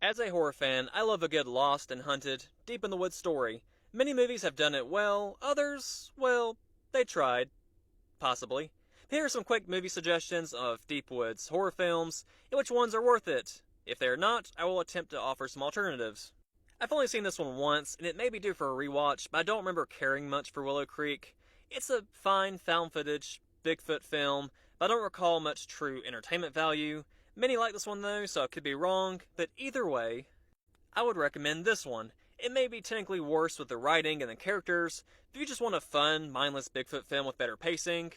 As a horror fan, I love a good lost and hunted, deep in the woods story. Many movies have done it well, others, well, they tried, possibly. Here are some quick movie suggestions of deep woods horror films, and which ones are worth it. If they are not, I will attempt to offer some alternatives. I've only seen this one once, and it may be due for a rewatch, but I don't remember caring much for Willow Creek. It's a fine found footage, Bigfoot film, but I don't recall much true entertainment value. Many like this one though, so I could be wrong, but either way, I would recommend this one. It may be technically worse with the writing and the characters, but if you just want a fun, mindless Bigfoot film with better pacing,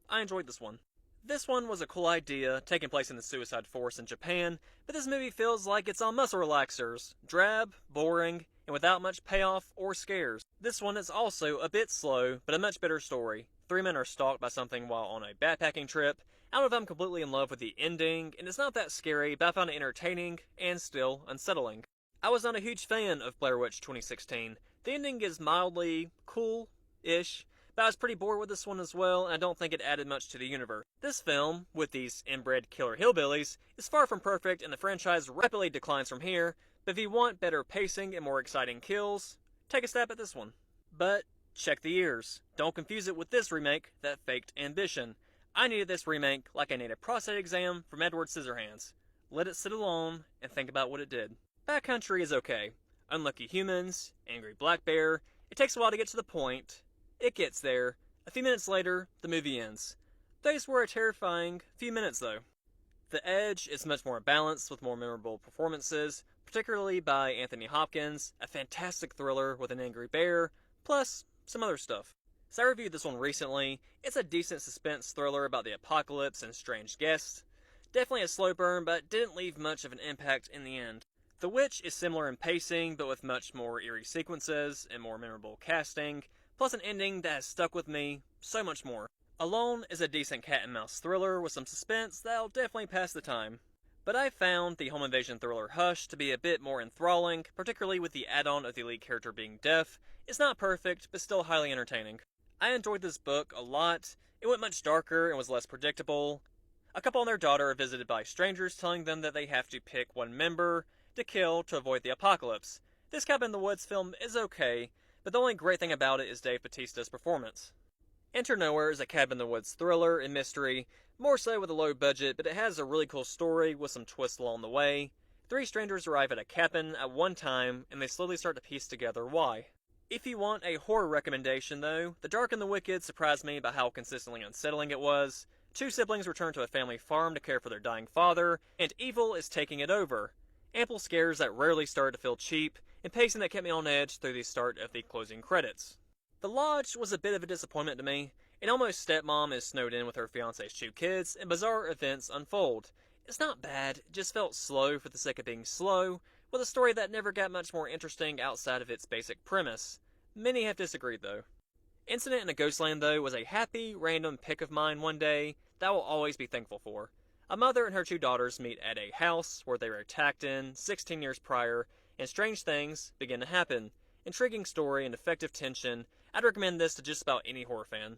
I enjoyed this one. This one was a cool idea, taking place in the Suicide Forest in Japan, but this movie feels like it's on muscle relaxers. Drab, boring, and without much payoff or scares. This one is also a bit slow, but a much better story. Three men are stalked by something while on a backpacking trip. I don't know if I'm completely in love with the ending, and it's not that scary, but I found it entertaining and still unsettling. I was not a huge fan of Blair Witch 2016. The ending is mildly cool-ish, but I was pretty bored with this one as well, and I don't think it added much to the universe. This film, with these inbred killer hillbillies, is far from perfect, and the franchise rapidly declines from here, but if you want better pacing and more exciting kills, take a stab at this one. But check the ears. Don't confuse it with this remake that faked ambition. I needed this remake like I need a prostate exam from Edward Scissorhands. Let it sit alone and think about what it did. Backcountry is okay. Unlucky Humans, Angry Black Bear, it takes a while to get to the point. It gets there. A few minutes later, the movie ends. Those were a terrifying few minutes though. The Edge is much more balanced with more memorable performances, particularly by Anthony Hopkins, a fantastic thriller with an angry bear, plus some other stuff. So I reviewed this one recently. It's a decent suspense thriller about the apocalypse and strange guests. Definitely a slow burn, but didn't leave much of an impact in the end. The Witch is similar in pacing, but with much more eerie sequences and more memorable casting, plus an ending that has stuck with me so much more. Alone is a decent cat and mouse thriller with some suspense that'll definitely pass the time. But I found the home invasion thriller Hush to be a bit more enthralling, particularly with the add-on of the lead character being deaf. It's not perfect, but still highly entertaining. I enjoyed this book a lot. It went much darker and was less predictable. A couple and their daughter are visited by strangers telling them that they have to pick one member to kill to avoid the apocalypse. This Cabin in the Woods film is okay, but the only great thing about it is Dave Bautista's performance. Enter Nowhere is a Cabin in the Woods thriller and mystery, more so with a low budget, but it has a really cool story with some twists along the way. Three strangers arrive at a cabin at one time, and they slowly start to piece together why. If you want a horror recommendation though, The Dark and the Wicked surprised me by how consistently unsettling it was. Two siblings return to a family farm to care for their dying father, and evil is taking it over. Ample scares that rarely started to feel cheap, and pacing that kept me on edge through the start of the closing credits. The Lodge was a bit of a disappointment to me. An almost stepmom is snowed in with her fiance's two kids, and bizarre events unfold. It's not bad, it just felt slow for the sake of being slow, with a story that never got much more interesting outside of its basic premise. Many have disagreed though. Incident in a Ghostland though was a happy, random pick of mine one day that I will always be thankful for. A mother and her two daughters meet at a house where they were attacked in 16 years prior, and strange things begin to happen. Intriguing story and effective tension. I'd recommend this to just about any horror fan.